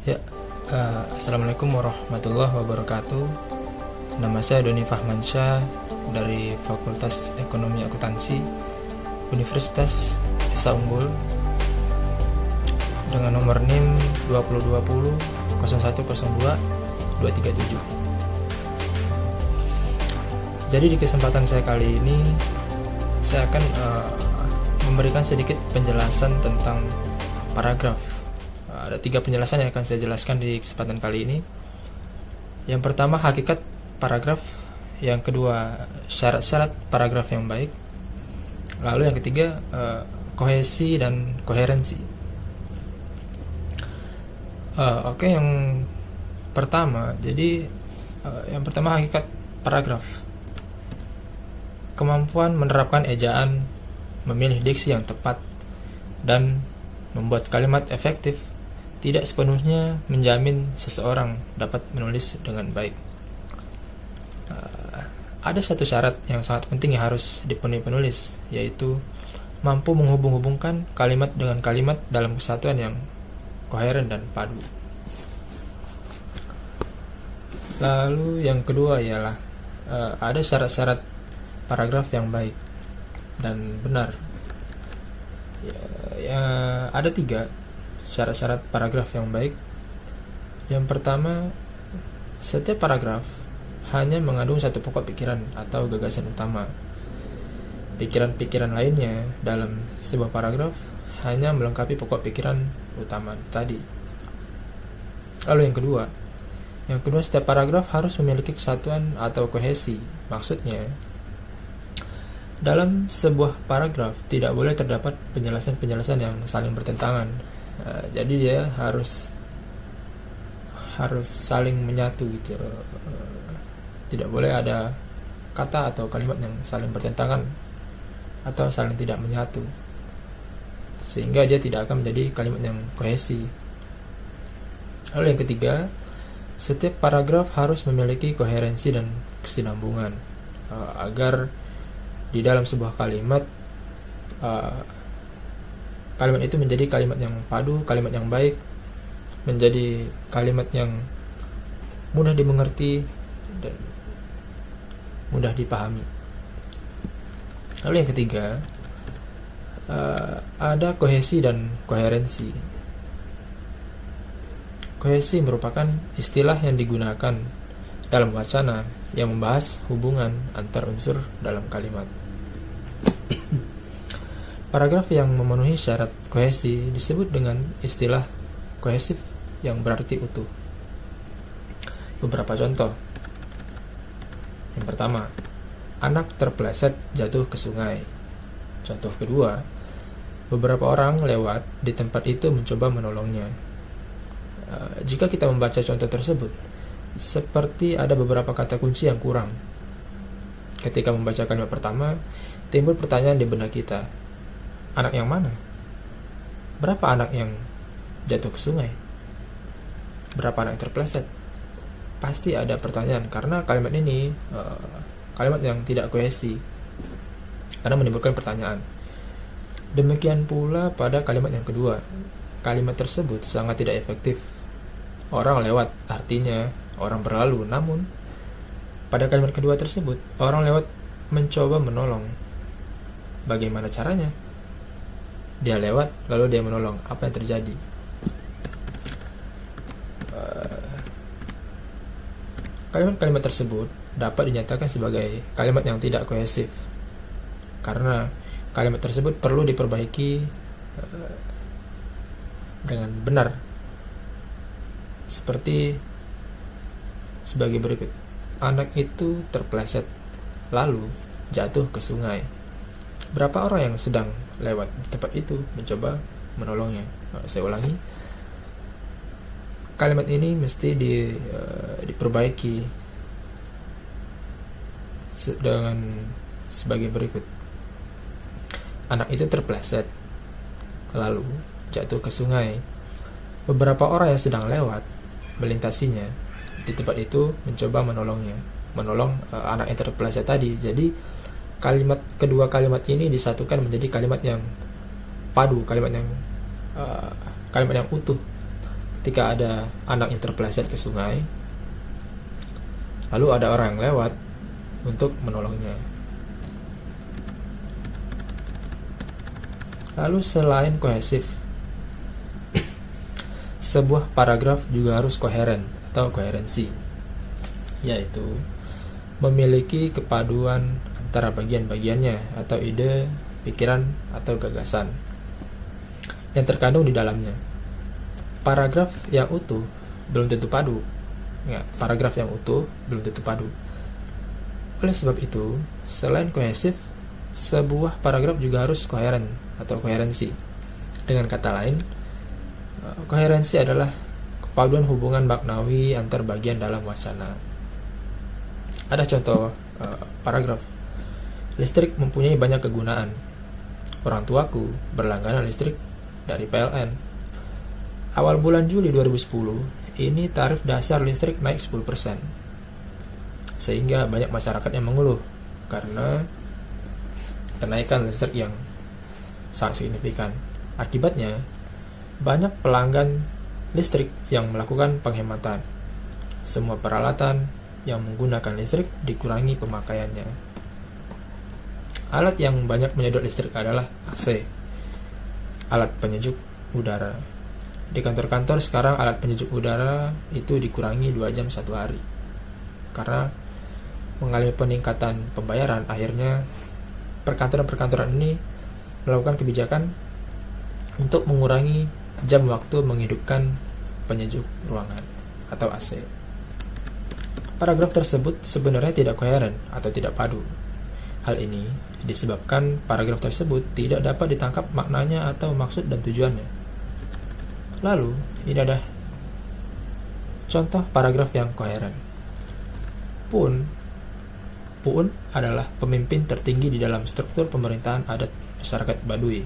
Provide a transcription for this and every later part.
Ya, Assalamualaikum warahmatullahi wabarakatuh. Nama saya Doni Fahmansyah dari Fakultas Ekonomi Akuntansi Universitas Esa Unggul dengan nomor NIM 2020 0102 237. Jadi di kesempatan saya kali ini saya akan memberikan sedikit penjelasan tentang paragraf. Ada 3 penjelasan yang akan saya jelaskan di kesempatan kali ini. Yang pertama, hakikat paragraf. Yang kedua, syarat-syarat paragraf yang baik. Lalu yang ketiga, kohesi dan koherensi. Oke, yang pertama. Jadi yang pertama, hakikat paragraf. Kemampuan menerapkan ejaan, memilih diksi yang tepat, dan membuat kalimat efektif tidak sepenuhnya menjamin seseorang dapat menulis dengan baik. Ada satu syarat yang sangat penting yang harus dipenuhi penulis, yaitu mampu menghubung-hubungkan kalimat dengan kalimat dalam kesatuan yang koheren dan padu. Lalu yang kedua ialah ada syarat-syarat paragraf yang baik dan benar. Ada 3 syarat-syarat paragraf yang baik. Yang pertama, setiap paragraf hanya mengandung satu pokok pikiran atau gagasan utama. Pikiran-pikiran lainnya dalam sebuah paragraf hanya melengkapi pokok pikiran utama tadi. Lalu yang kedua, setiap paragraf harus memiliki kesatuan atau kohesi. Maksudnya, dalam sebuah paragraf tidak boleh terdapat penjelasan-penjelasan yang saling bertentangan. Jadi dia harus saling menyatu gitu. Tidak boleh ada kata atau kalimat yang saling bertentangan atau saling tidak menyatu, sehingga dia tidak akan menjadi kalimat yang kohesi. Lalu yang ketiga, setiap paragraf harus memiliki koherensi dan kesinambungan, agar di dalam sebuah kalimat kalimat itu menjadi kalimat yang padu, kalimat yang baik, menjadi kalimat yang mudah dimengerti dan mudah dipahami. Lalu yang ketiga, ada kohesi dan koherensi. Kohesi merupakan istilah yang digunakan dalam wacana yang membahas hubungan antar unsur dalam kalimat. Paragraf yang memenuhi syarat kohesi disebut dengan istilah kohesif yang berarti utuh. Beberapa contoh. Yang pertama, anak terpeleset jatuh ke sungai. Contoh kedua, beberapa orang lewat di tempat itu mencoba menolongnya. Jika kita membaca contoh tersebut, seperti ada beberapa kata kunci yang kurang. Ketika membaca kalimat pertama, timbul pertanyaan di benak kita. Anak yang mana? Berapa anak yang jatuh ke sungai? Berapa anak yang terpeleset? Pasti ada pertanyaan, karena kalimat ini kalimat yang tidak kohesi, karena menimbulkan pertanyaan. Demikian pula pada kalimat yang kedua. Kalimat tersebut sangat tidak efektif. Orang lewat, artinya orang berlalu. Namun pada kalimat kedua tersebut, orang lewat mencoba menolong. Bagaimana caranya? Dia lewat, lalu dia menolong. Apa yang terjadi? Kalimat-kalimat tersebut dapat dinyatakan sebagai kalimat yang tidak kohesif, karena kalimat tersebut perlu diperbaiki dengan benar, seperti sebagai berikut. Anak itu terpeleset, lalu jatuh ke sungai. Berapa orang yang sedang lewat di tempat itu mencoba menolongnya? Saya ulangi. Kalimat ini mesti diperbaiki dengan sebagai berikut. Anak itu terpeleset, lalu jatuh ke sungai. Beberapa orang yang sedang lewat melintasinya di tempat itu mencoba menolong anak yang terpeleset tadi. Jadi kedua kalimat ini disatukan menjadi kalimat yang padu, kalimat yang utuh. ketika ada anak yang terpeleset ke sungai, lalu ada orang yang lewat untuk menolongnya. Lalu selain kohesif, sebuah paragraf juga harus koheren atau koherensi, yaitu memiliki kepaduan antara bagian-bagiannya atau ide, pikiran, atau gagasan yang terkandung di dalamnya. Paragraf yang utuh belum tentu padu. Paragraf yang utuh belum tentu padu. Oleh sebab itu, selain kohesif, sebuah paragraf juga harus koheren atau koherensi. Dengan kata lain, koherensi adalah kepaduan hubungan maknawi antar bagian dalam wacana. Ada contoh paragraf. Listrik mempunyai banyak kegunaan. Orang tuaku berlangganan listrik dari PLN. Awal bulan Juli 2010, ini tarif dasar listrik naik 10%. Sehingga banyak masyarakat yang mengeluh karena kenaikan listrik yang sangat signifikan. Akibatnya, banyak pelanggan listrik yang melakukan penghematan. Semua peralatan yang menggunakan listrik dikurangi pemakaiannya. Alat yang banyak menyedot listrik adalah AC, alat penyejuk udara. Di kantor-kantor sekarang alat penyejuk udara itu dikurangi 2 jam 1 hari. Karena mengalami peningkatan pembayaran, akhirnya perkantoran-perkantoran ini melakukan kebijakan untuk mengurangi jam waktu menghidupkan penyejuk ruangan atau AC. Paragraf tersebut sebenarnya tidak koheren atau tidak padu. Hal ini disebabkan paragraf tersebut tidak dapat ditangkap maknanya atau maksud dan tujuannya. Lalu, ini ada contoh paragraf yang koheren. Puun adalah pemimpin tertinggi di dalam struktur pemerintahan adat masyarakat Baduy.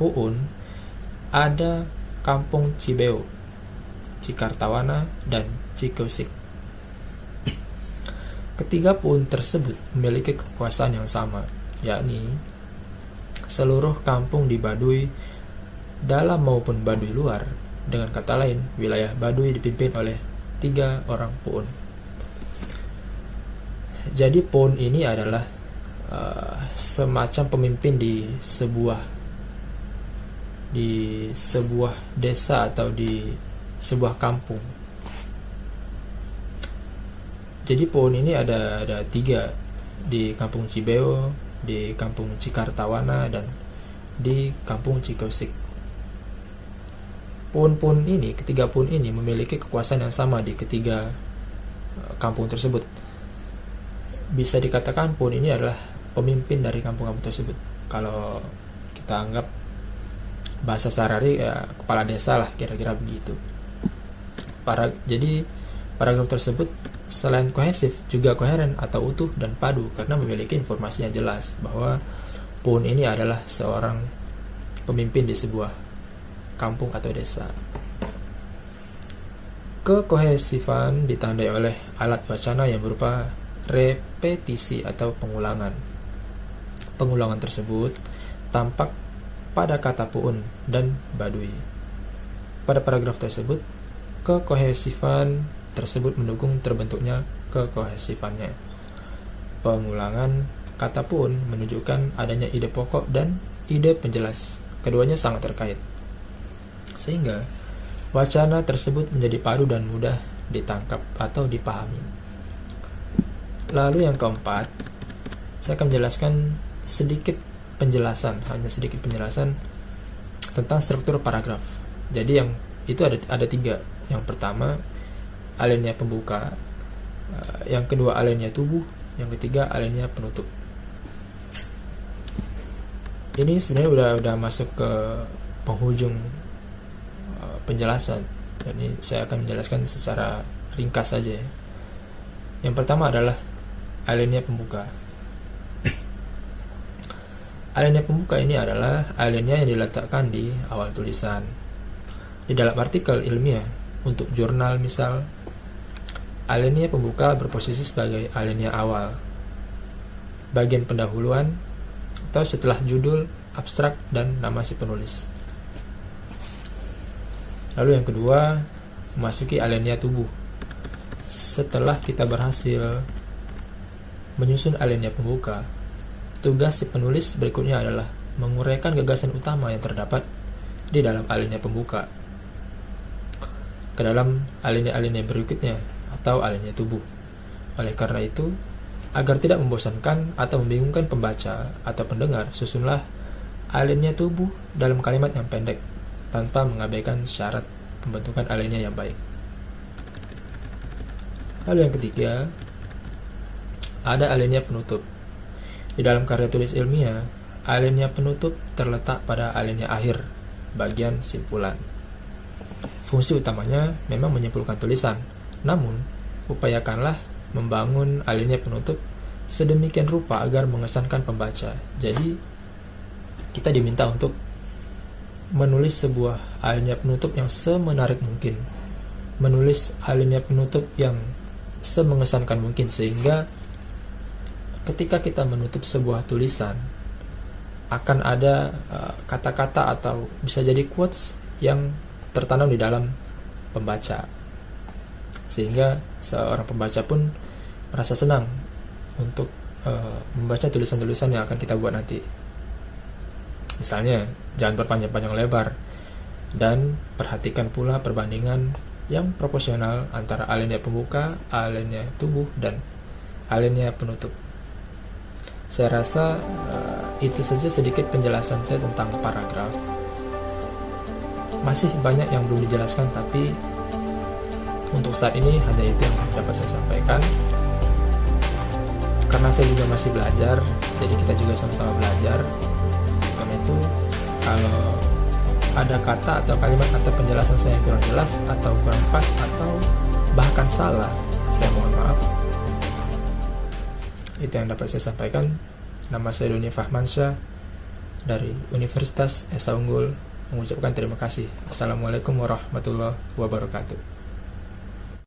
Puun ada Kampung Cibeo, Cikartawana, dan Cikeusik. Ketiga puun tersebut memiliki kekuasaan yang sama, yakni seluruh kampung di Baduy dalam maupun Baduy luar. Dengan kata lain, wilayah Baduy dipimpin oleh 3 orang puun. Jadi puun ini adalah semacam pemimpin di sebuah desa atau di sebuah kampung. Jadi puun ini ada 3 di Kampung Cibeo, di Kampung Cikartawana, dan di Kampung Cikeusik. Ketiga puun ini memiliki kekuasaan yang sama di ketiga kampung tersebut. Bisa dikatakan puun ini adalah pemimpin dari kampung-kampung tersebut. Kalau kita anggap bahasa sehari-hari, ya kepala desa lah, kira-kira begitu. Jadi paragraf tersebut selain kohesif juga koheren atau utuh dan padu karena memiliki informasi yang jelas bahwa puun ini adalah seorang pemimpin di sebuah kampung atau desa. Kekohesifan ditandai oleh alat wacana yang berupa repetisi atau pengulangan. Pengulangan tersebut tampak pada kata puun dan Baduy. Pada paragraf tersebut, kekohesifan tersebut mendukung terbentuknya kekohesifannya. Pengulangan kata puun menunjukkan adanya ide pokok dan ide penjelas. Keduanya sangat terkait. Sehingga wacana tersebut menjadi padu dan mudah ditangkap atau dipahami. Lalu yang keempat, saya akan menjelaskan hanya sedikit penjelasan tentang struktur paragraf. Jadi yang itu ada 3. Yang pertama, alinea pembuka. Yang kedua, alinea tubuh. Yang ketiga, alinea penutup. Ini sebenarnya udah masuk ke penghujung penjelasan. Jadi saya akan menjelaskan secara ringkas saja. Yang pertama adalah alinea pembuka. Alinea pembuka ini adalah alinea yang diletakkan di awal tulisan. Di dalam artikel ilmiah untuk jurnal misal, alinea pembuka berposisi sebagai alinea awal, bagian pendahuluan atau setelah judul, abstrak, dan nama si penulis. Lalu yang kedua, memasuki alinea tubuh. Setelah kita berhasil menyusun alinea pembuka, tugas si penulis berikutnya adalah menguraikan gagasan utama yang terdapat di dalam alinea pembuka ke dalam alinea-alinea berikutnya atau alinea tubuh. Oleh karena itu, agar tidak membosankan atau membingungkan pembaca atau pendengar, susunlah alinea tubuh dalam kalimat yang pendek tanpa mengabaikan syarat pembentukan alinea yang baik. Lalu yang ketiga, ada alinea penutup. Di dalam karya tulis ilmiah, alinea penutup terletak pada alinea akhir, bagian simpulan. Fungsi utamanya memang menyimpulkan tulisan, namun upayakanlah membangun alinea penutup sedemikian rupa agar mengesankan pembaca. Jadi, kita diminta untuk menulis sebuah alinea penutup yang semenarik mungkin, menulis alinea penutup yang semengesankan mungkin, sehingga ketika kita menutup sebuah tulisan akan ada kata-kata atau bisa jadi quotes yang tertanam di dalam pembaca, sehingga seorang pembaca pun merasa senang untuk membaca tulisan-tulisan yang akan kita buat nanti. Misalnya, jangan berpanjang-panjang lebar, dan perhatikan pula perbandingan yang proporsional antara alinea pembuka, alinea tubuh, dan alinea penutup. Saya rasa itu saja sedikit penjelasan saya tentang paragraf. Masih banyak yang belum dijelaskan, tapi untuk saat ini hanya itu yang dapat saya sampaikan. Karena saya juga masih belajar, jadi kita juga sama-sama belajar. Karena itu, kalau ada kata atau kalimat atau penjelasan saya yang kurang jelas atau kurang pas atau bahkan salah, saya mohon maaf. Itu yang dapat saya sampaikan. Nama saya Doni Fahmansyah dari Universitas Esa Unggul mengucapkan terima kasih. Assalamualaikum warahmatullahi wabarakatuh.